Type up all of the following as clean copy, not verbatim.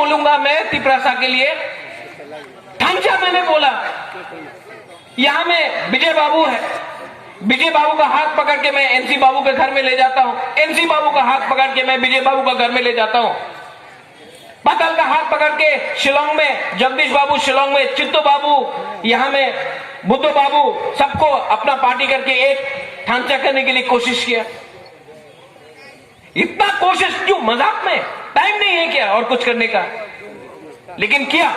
बोलूंगा मैं तिपरासा के लिए, थांचा मैंने बोला। यहां में विजय बाबू है, विजय बाबू का हाथ पकड़ के मैं एनसी बाबू के घर में ले जाता हूं, एनसी बाबू का हाथ पकड़ के मैं विजय बाबू का घर में ले जाता हूं, पतल का हाथ पकड़ के शिलोंग में जगदीश बाबू, शिलोंग में चित्तो बाबू, यहां में बुद्धो बाबू, सबको अपना पार्टी करके एक ढांचा करने के लिए कोशिश किया। इतना कोशिश क्यों? मजाक में टाइम नहीं है क्या और कुछ करने का? लेकिन किया।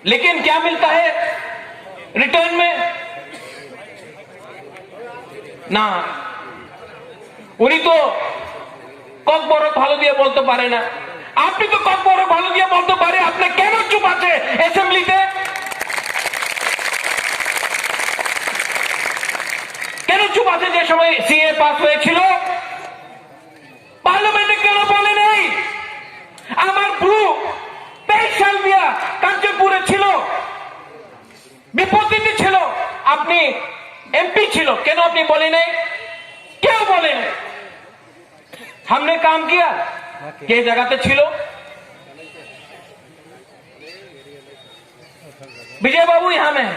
लेकिन क्या मिलता है रिटर्न में? ना उन्हीं तो কক বড় ভালো দিয়ে বলতে পারে না। আপনি তো কক বড় ভালো দিয়ে বলতে পারে, আপনি কেন চুপ আছে অ্যাসেম্বলিতে? কেন চুপ আছে? যে সময় সিএ পাস হয়েছিল পার্লামেন্টে কেন বলে নেই? আমার ব্রু 23 সাল দিয়া কাঞ্চনপুরে ছিল, বিপত্তিতে ছিল, আপনি এমপি ছিল, কেন আপনি বলে নেই? কেউ বলে নেই। हमने काम किया ये जगह पे छिलो। विजय बाबू यहां में है।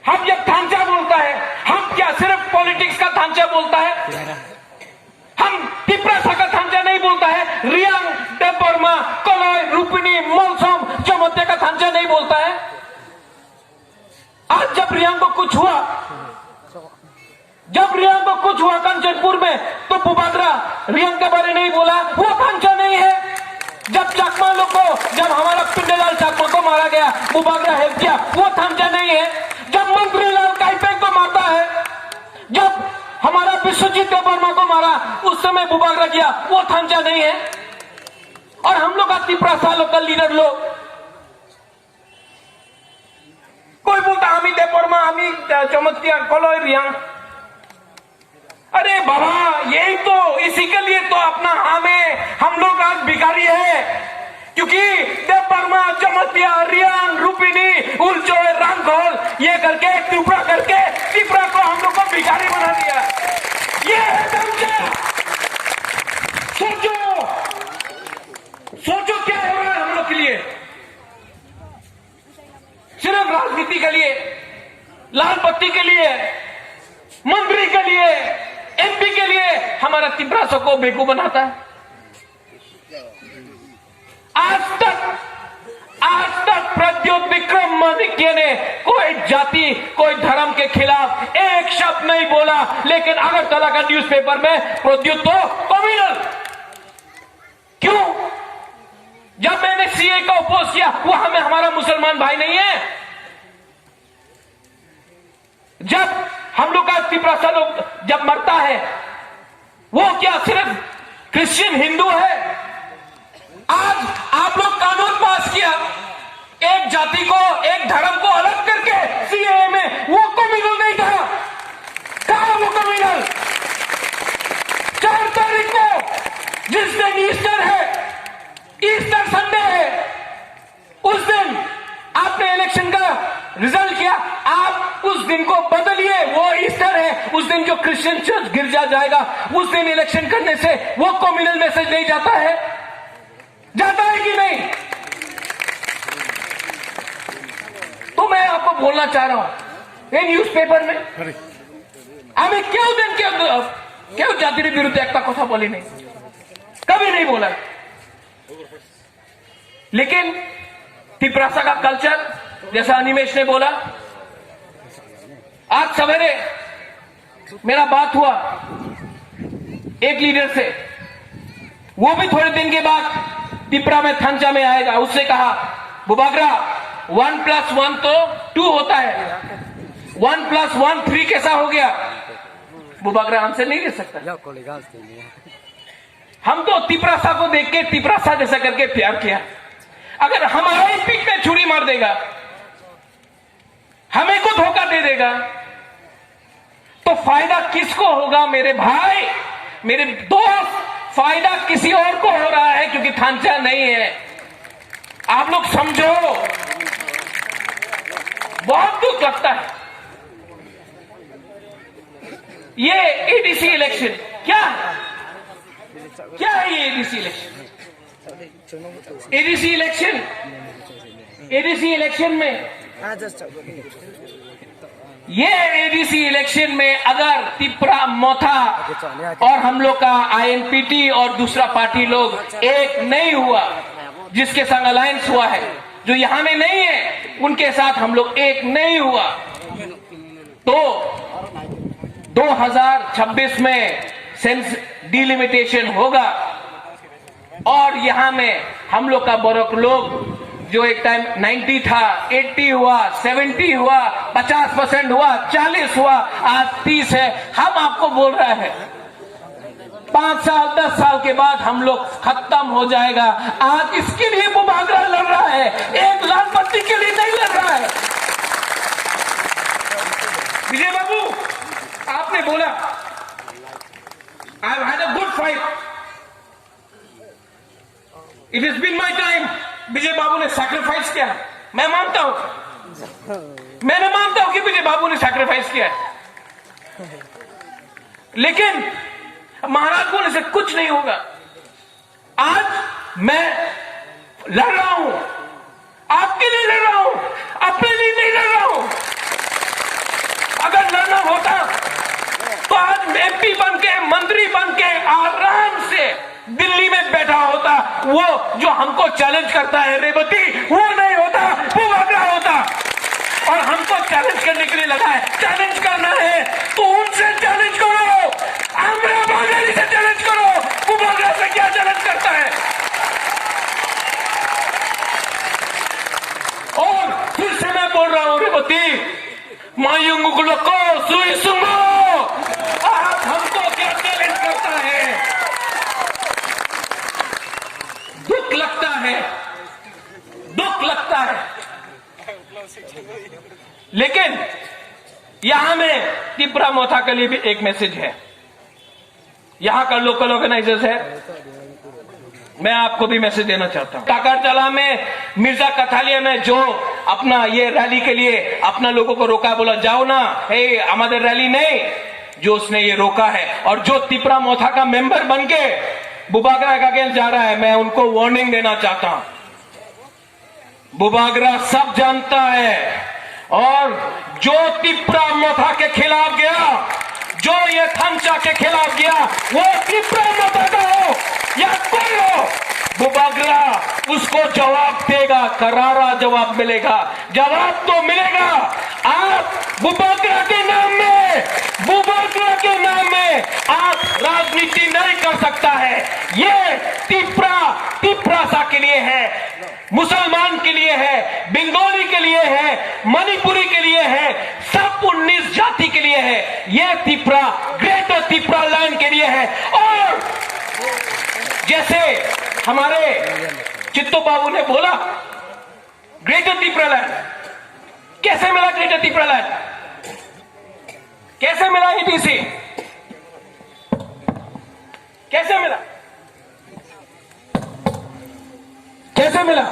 हम जब ढांचा बोलता है, हम क्या सिर्फ पॉलिटिक्स का ढांचा बोलता है? हम तिपरासा का ढांचा नहीं बोलता है, रियांग, देवबर्मा, कलय, रूपिणी, मोलसम, चमोते का ढांचा नहीं बोलता है। आज जब रियांग को कुछ हुआ, जब रियांग को कुछ हुआ कंचनपुर में, तो बुबागरा रियांग के बारे नहीं बोला, वो ढांचा नहीं है। जब चाकमा लोग को, जब हमारा पिंडेलाल चाकमा को मारा गया, बुबागरा हेल्प किया, वो ढांचा नहीं है। जब मंत्रीलाल काइपेंग को मारता है, जब हमारा विश्वजीत देवबर्मा को मारा, उस समय बुबागरा किया, वो ढांचा नहीं है। और हम लोग का तिपरासा लोकल लीडर लोग, कोई बोलता हमी देवबर्मा, हमी चमत्या, कलय, रियांग। अरे बाबा, यही तो, इसी के लिए तो अपना हम लोग आज भिखारी है, क्योंकि देवबर्मा, चमतिया, रियांग, रूपिणी, उलचोय, रामघोल, ये करके तिपरा करके तिपरा को हम लोग को भिखारी बना दिया। ये है ढांचा। सोचो सोचो क्या हो रहा है हम लोग के लिए। सिर्फ राजनीति के लिए, लाल पत्ती के लिए, मंत्री के लिए, एमपी के लिए हमारा तिपरासा को बेवकूफ बनाता है। आज तक प्रद्योत विक्रमादित्य ने कोई जाति, कोई धर्म के खिलाफ एक शब्द नहीं बोला, लेकिन अगरतला का न्यूज़पेपर में प्रद्योत तो कम्युनल। क्यों? जब मैंने सीए का अपोज किया, वो हमें हमारा मुसलमान भाई नहीं है। जब हम लोग का तिपरासा लोग जब मरता है, वो क्या सिर्फ क्रिश्चियन हिंदू है? आज आप लोग कानून पास किया, एक जाति को, एक धर्म को अलग करके सीएए में, वो कम्युनल नहीं था। कहा वो कम्युनल? 4 तारीख को जिस दिन ईस्टर है, ईस्टर संडे है, उस दिन आपने इलेक्शन का रिजल्ट किया, आप उस दिन को बदलिए, वो ईस्टर है, उस दिन जो क्रिश्चियन चर्च गिरजा जाएगा, उस दिन इलेक्शन करने से वो कम्युनल मैसेज नहीं जाता है? जाता है कि नहीं? तो मैं आपको बोलना चाह रहा हूं, ये न्यूज़पेपर में हमें क्यों जाति विरुद्ध एक कथा बोली नहीं, कभी नहीं बोला। लेकिन तिपरासा का कल्चर, जैसा अनिमेश ने बोला, आज सवेरे मेरा बात हुआ एक लीडर से, वो भी थोड़े दिन के बाद तिपरा में थांचा में आएगा। उससे कहा, बुबागरा 1 + 1 तो 2 होता है, 1 + 1 3 कैसा हो गया? बुबागरा आंसर नहीं दे सकता। हम तो तिपरासा को देख के तिपरासा जैसा करके प्यार किया। अगर हमारा ही पीठ में छुरी मार देगा, हमें को धोखा दे देगा, तो फायदा किसको होगा? मेरे भाई, मेरे दोस्त, फायदा किसी और को हो रहा है, क्योंकि ढांचा नहीं है। आप लोग समझो, बहुत दुख लगता है। ये एडीसी इलेक्शन क्या है? क्या है ये एडीसी इलेक्शन? एडीसी इलेक्शन में ये एडीसी इलेक्शन में अगर तिपरा मोथा और हम लोग का आईएनपीटी और दूसरा पार्टी लोग एक नहीं हुआ, जिसके संग अलायंस हुआ है, जो यहां में नहीं है उनके साथ हम लोग एक नहीं हुआ, तो 2026 में सेंस डिलिमिटेशन होगा और यहां में हम लोग का बड़ों लोग जो एक टाइम 90 था, 80 हुआ, 70 हुआ, 50% हुआ, 40 हुआ, आज 30 है। हम आपको बोल रहे हैं 5 साल 10 साल के बाद हम लोग खत्म हो जाएगा। आज इसके लिए वो भागरा लड़ रहा है, एक लाल बत्ती के लिए नहीं लड़ रहा है। विजय बाबू, आपने बोला I had a good fight, it is been my time. Vijay Babu ने सैक्रिफाइस किया, मैं मानता हूं, मैंने मानता हूं कि विजय बाबू ने सैक्रिफाइस किया है, लेकिन महाराज बोलने से कुछ नहीं होगा। आज मैं लड़ रहा हूं, आपके लिए लड़ रहा हूं, अपने लिए नहीं लड़ रहा हूं। अगर लड़ना होता तो आज एमपी बन के, मंत्री बन के आराम से दिल्ली में बैठा होता। वो जो हमको चैलेंज करता है रेवती, वो नहीं होता, वो भागरा होता। और हमको चैलेंज करने के लिए लगा है, चैलेंज करना है तो उनसे चैलेंज करो, आमरा बागेली से चैलेंज करो। वो भागरा से क्या चैलेंज करता है? और फिर से मैं बोल रहा हूं रेवती, मायूंगुलो को सुई सुंगो, आप हमको क्या चैलेंज करता है? दुख लगता है, दुख लगता है, लेकिन यहां में तिपरा मोथा के लिए भी एक मैसेज है। यहां का लोकल ऑर्गेनाइजर्स है, मैं आपको भी मैसेज देना चाहता हूं। काकरतला में मिर्जा कथालिया में जो अपना ये रैली के लिए अपना लोगों को रोका, बोला जाओ ना, हे हमारे रैली नहीं, जो उसने ये रोका है और जो तिपरा मोथा का मेंबर बन के बुबागरा का अगेंस्ट जा रहा है, मैं उनको वार्निंग देना चाहता हूं। बुबागरा सब जानता है, और जो तिपरा मोथा के खिलाफ गया, जो ये थमचा के खिलाफ गया, वो तिपरा मोथा का हो या कोई हो, बुबागरा उसको जवाब देगा, करारा जवाब मिलेगा, जवाब तो मिलेगा। आप बुबागरा के नाम में, बुबागरा के नाम में आप राजनीति नहीं कर सकता है। ये तिपरा सा के लिए है, मुसलमान के लिए है, बंगाली के लिए है, मणिपुरी के लिए है, सब 19 जाति के लिए है। ये तिपरा ग्रेटर तिपरा लैंड के लिए है। और जैसे हमारे चित्तो बाबू ने बोला, ग्रेटर तिपरा लैंड कैसे मिला? ग्रेटर तिपरा लैंड कैसे मिला? एडीसी कैसे मिला? कैसे मिला?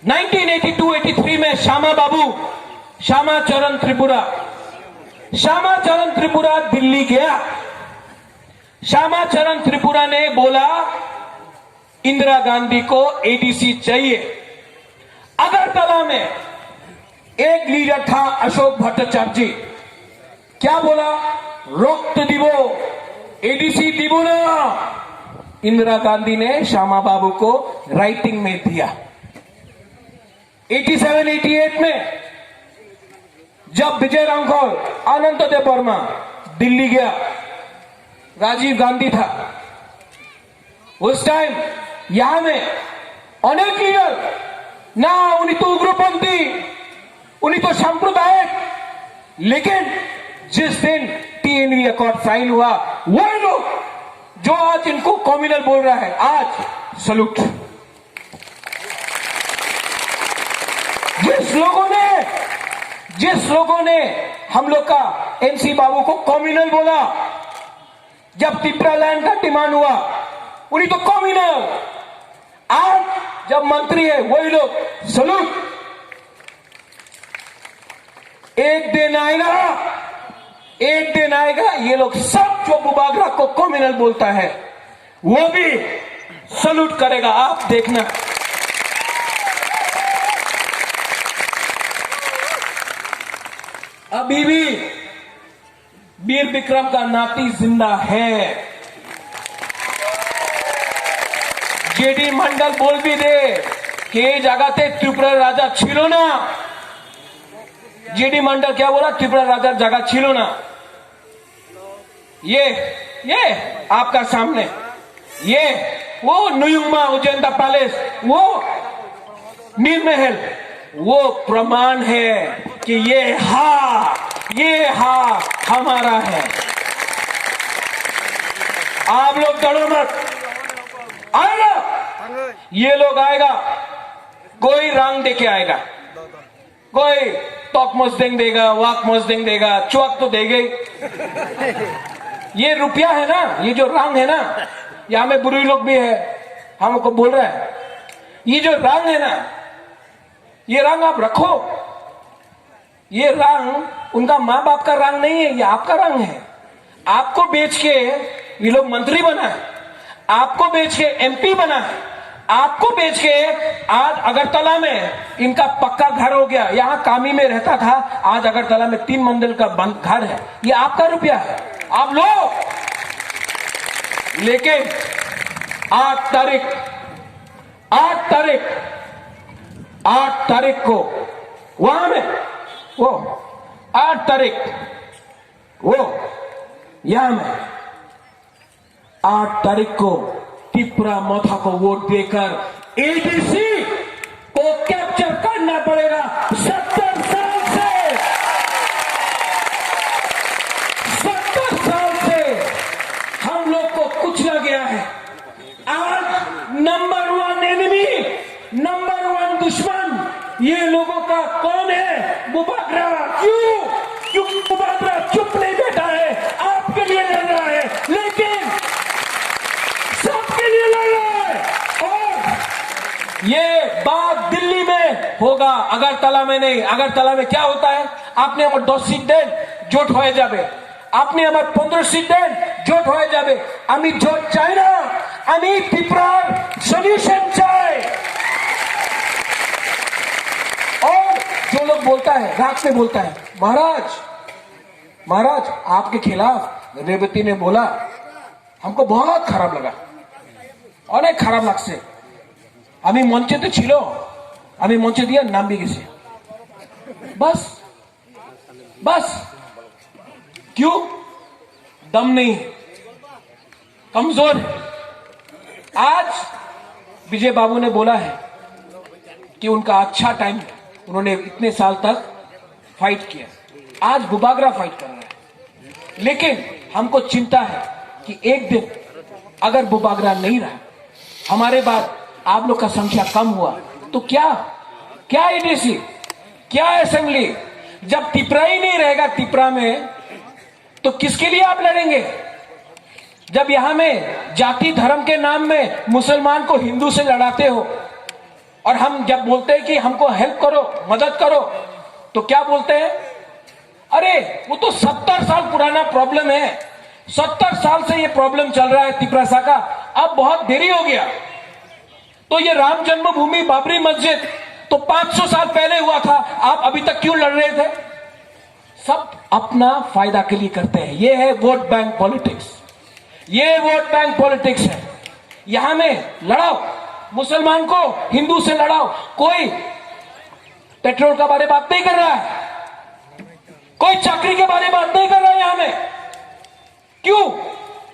1982-83 में श्यामा चरण त्रिपुरा दिल्ली गया। श्यामा चरण त्रिपुरा ने बोला इंदिरा गांधी को एडीसी चाहिए। अगरतला में एक लीडर था अशोक भट्टाचार्य जी, क्या बोला? रोक्त दिवो, एडीसी दिवो ना। इंदिरा गांधी ने श्यामा बाबू को राइटिंग में दिया। 87-88 में जब विजय रामखोल, आनंददेव वर्मा दिल्ली गया, राजीव गांधी था उस टाइम, यहां में अनेक लीडर ना, उन्हीं तो उग्रपंथी, उन्हीं तो सांप्रदायिक, लेकिन जिस दिन टीएनवी अकॉर्ड साइन हुआ, वही लोग जो आज इनको कम्युनल बोल रहा है, आज सलूट। जिस लोगों ने हम लोग का एनसी बाबू को कम्युनल बोला, जब तिपरा लैंड का डिमांड हुआ, उन्हीं तो कम्युनल, आज जब मंत्री है वही लोग सलूट। एक दिन आएगा ये लोग सब जो बुबागरा को कम्युनल बोलता है, वो भी सल्यूट करेगा, आप देखना। अभी भी वीर विक्रम का नाती जिंदा है। जेडी मंडल बोल भी दे कि ये जगह त्रिपुरा राजा छिलो ना। जेडी मंडल क्या बोला? त्रिपुरा राजा जगह छिलो ना। ये आपका सामने, ये वो नुयुमा उजेंदा पैलेस, वो नील महल, वो प्रमाण है कि ये हमारा है। आप लोग डरो मत, आएगा, ये लोग आएगा, कोई रंग देके आएगा, कोई तोक मस्देंग देगा, वाक मस्देंग देगा, चौक तो देगा ही। ये रुपया है ना, ये जो रंग है ना, यहां में बुरी लोग भी है, हमको बोल रहा है, ये जो रंग है ना, ये रंग आप रखो। ये रंग उनका माँ बाप का रंग नहीं है, ये आपका रंग है। आपको बेच के ये लोग मंत्री बना है, आपको बेच के एमपी बना है, आपको बेच के आज अगरतला में इनका पक्का घर हो गया। यहां कामी में रहता था, आज अगरतला में 3 मंजिल का घर है। ये आपका रुपया है, आप लो। लेकिन 8 तारीख को वहां में वो 8 तारीख वो यहां में 8 तारीख को त्रिपुरा मथा को वोट देकर एडीसी को कैप्चर करना पड़ेगा। 70 साल से हम लोग को कुचला गया है। आज नंबर 1 एनिमी, नंबर 1 दुश्मन ये लोगों का कौन है? बुबागरा। क्यों बुबागरा चुप नहीं बैठा है? आपके लिए लड़ रहा है, लेकिन सबके लिए लड़ रहा है। और ये बात दिल्ली में होगा, अगरतला में नहीं। अगरतला में क्या होता है? आपने আমার 10 সিট দেন, জোট হয়ে যাবে। আপনি আমার 15 সিট দেন, জোট হয়ে যাবে। আমি জোট চাই না, আমি ত্রিপুরার সলিউশন চাই। और जो लोग बोलता है, रात में बोलता है, महाराज आपके खिलाफ रेवती ने बोला, हमको बहुत खराब लगा, অনেক খারাপ লাগছে। আমি মঞ্চেতে ছিল, আমি মঞ্চে দিয়ে নামবি গেছি। बस क्यों? दम नहीं, कमजोर है। आज विजय बाबू ने बोला है कि उनका अच्छा टाइम है, उन्होंने इतने साल तक फाइट किया, आज बुबागरा फाइट कर रहा है। लेकिन हमको चिंता है कि एक दिन अगर बुबागरा नहीं रहा, हमारे बाद आप लोग का संख्या कम हुआ, तो क्या एडीसी, क्या असेंबली? जब त्रिपुरा ही नहीं रहेगा त्रिपुरा में, तो किसके लिए आप लड़ेंगे? जब यहां में जाति धर्म के नाम में मुसलमान को हिंदू से लड़ाते हो, और हम जब बोलते हैं कि हमको हेल्प करो, मदद करो, तो क्या बोलते हैं? अरे वो तो 70 साल पुराना प्रॉब्लम है, 70 साल से ये प्रॉब्लम चल रहा है त्रिपुरा का, अब बहुत देरी हो गया। तो ये राम जन्मभूमि बाबरी मस्जिद तो 500 साल पहले हुआ था, आप अभी तक क्यों लड़ रहे थे? सब अपना फायदा के लिए करते हैं। ये है वोट बैंक पॉलिटिक्स, ये वोट बैंक पॉलिटिक्स है। यहां में लड़ाओ, मुसलमान को हिंदू से लड़ाओ। कोई पेट्रोल का बारे बात नहीं कर रहा है, कोई चाकरी के बारे बात नहीं कर रहा है यहां में। क्यों?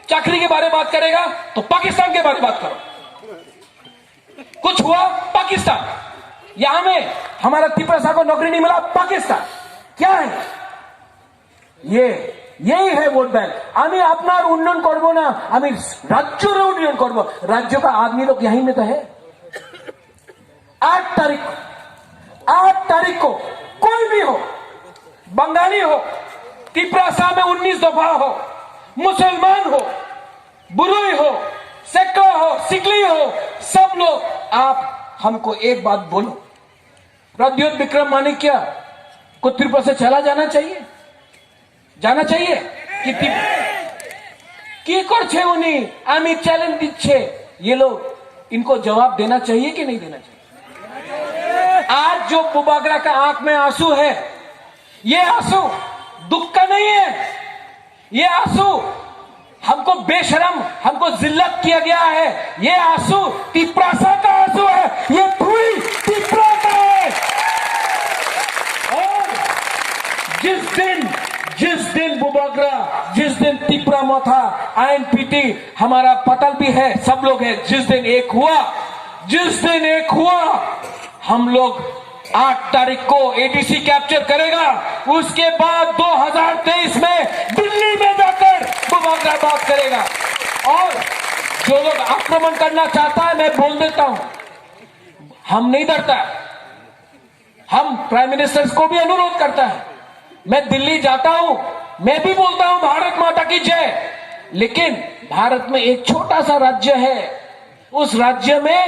चाकरी के बारे बात करेगा तो पाकिस्तान के बारे बात करो। कुछ हुआ पाकिस्तान, यहां में हमारा त्रिपुरा को नौकरी नहीं मिला, पाकिस्तान। क्या है ये? यही है ভোট ব্যাংক। আমি আপনার উন্নয়ন করব না, আমি রাজ্যের উন্নয়ন করব। राज्य का आदमी लोग यहीं में तो है। 8 तारीख को कोई भी हो, बंगाली हो, त्रिपुरा में 19 दफा हो, मुसलमान हो, बुरुई हो, सेक्का हो, सिकली हो, सब लोग आप हमको एक बात बोलो, प्रद्योत विक्रम माणिक्य को त्रिपुरा से चला जाना चाहिए कि কি করছে উনি, আমি চ্যালেঞ্জ দিচ্ছে, ये लोग इनको जवाब देना चाहिए कि नहीं देना चाहिए? आज जो बुबागरा का आंख में आंसू है, ये आंसू दुख का नहीं है, ये आंसू हमको बेशरम, हमको जिल्लत किया गया है, ये आंसू तिपरासा का आंसू है, ये धुई तिपरा का है। और जिस दिन बुबागरा, जिस दिन तिपरा मोथा आईएनपीटी हमारा पटल भी है, सब लोग है, जिस दिन एक हुआ हम लोग 8 तारीख को एडीसी कैप्चर करेगा। उसके बाद 2023 में दिल्ली में जाकर बुबागरा बात करेगा। और जो लोग आक्रमण करना चाहता है, मैं बोल देता हूं, हम नहीं डरता, हम प्राइम मिनिस्टर को भी अनुरोध करता है, मैं दिल्ली जाता हूं, मैं भी बोलता हूं भारत माता की जय, लेकिन भारत में एक छोटा सा राज्य है, उस राज्य में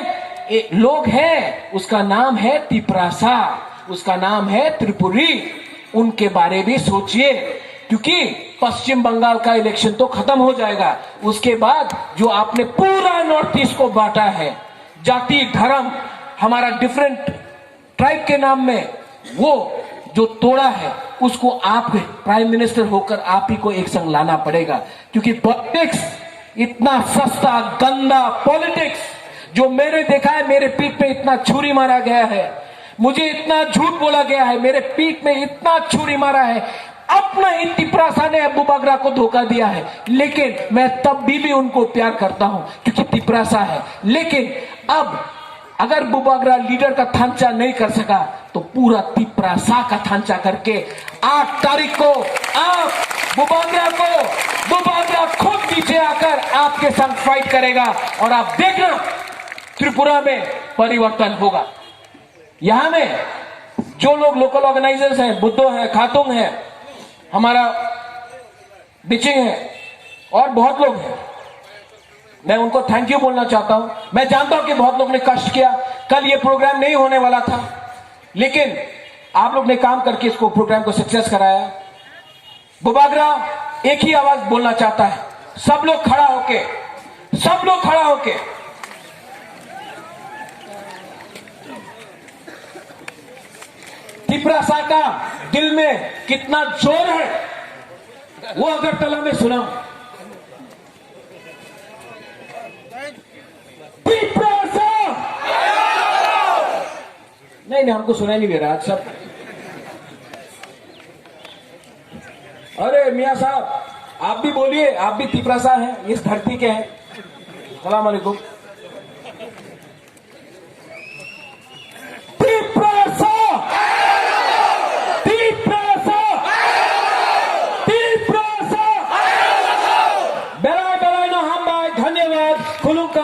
लोग हैं, उसका नाम है तिपरासा, उसका नाम है त्रिपुरी, उनके बारे में सोचिए, क्योंकि पश्चिम बंगाल का इलेक्शन तो खत्म हो जाएगा, उसके बाद जो आपने पूरा नॉर्थ ईस्ट को बांटा है, जाति धर्म हमारा डिफरेंट ट्राइब के नाम में, वो जो तोड़ा है, उसको आप प्राइम मिनिस्टर होकर आप ही को एक संग लाना पड़ेगा, क्योंकि पॉलिटिक्स इतना सस्ता गंदा पॉलिटिक्स जो मैंने देखा है, मेरे पीठ पे इतना छुरी मारा गया है, मुझे इतना झूठ बोला गया है, मेरे पीठ में इतना छुरी मारा है, अपना ही तिपरासा ने बुबागरा को धोखा दिया है, लेकिन मैं तब भी उनको प्यार करता हूं क्योंकि तिपरासा है। लेकिन अब अगर बुबागरा लीडर का थांचा नहीं कर सका, तो पूरा तिपरासा का थांचा करके 8 तारीख को आप बुबागरा खुद पीछे आकर आपके संग फाइट करेगा, और आप देखना त्रिपुरा में परिवर्तन होगा। यहां में जो लोग लोकल ऑर्गेनाइजर्स हैं, बुद्धो है, खातुंग है, हमारा बिचिंग है, और बहुत लोग हैं, मैं उनको थैंक यू बोलना चाहता हूं। मैं जानता हूं कि बहुत लोग ने कष्ट किया, कल ये प्रोग्राम नहीं होने वाला था, लेकिन आप लोग ने काम करके इसको प्रोग्राम को सक्सेस कराया। बुबागरा एक ही आवाज बोलना चाहता है, सब लोग खड़ा होके तिपरासा का दिल में कितना जोर है वो अगरतला में सुना। तिपरासा नहीं, हमको सुनाई नहीं दे रहा आज सब। अरे मियां साहब, आप भी बोलिए, आप भी तिपरासा हैं, इस धरती के हैं। सलाम अलैकुम। धन्यवाद। खुलूंगा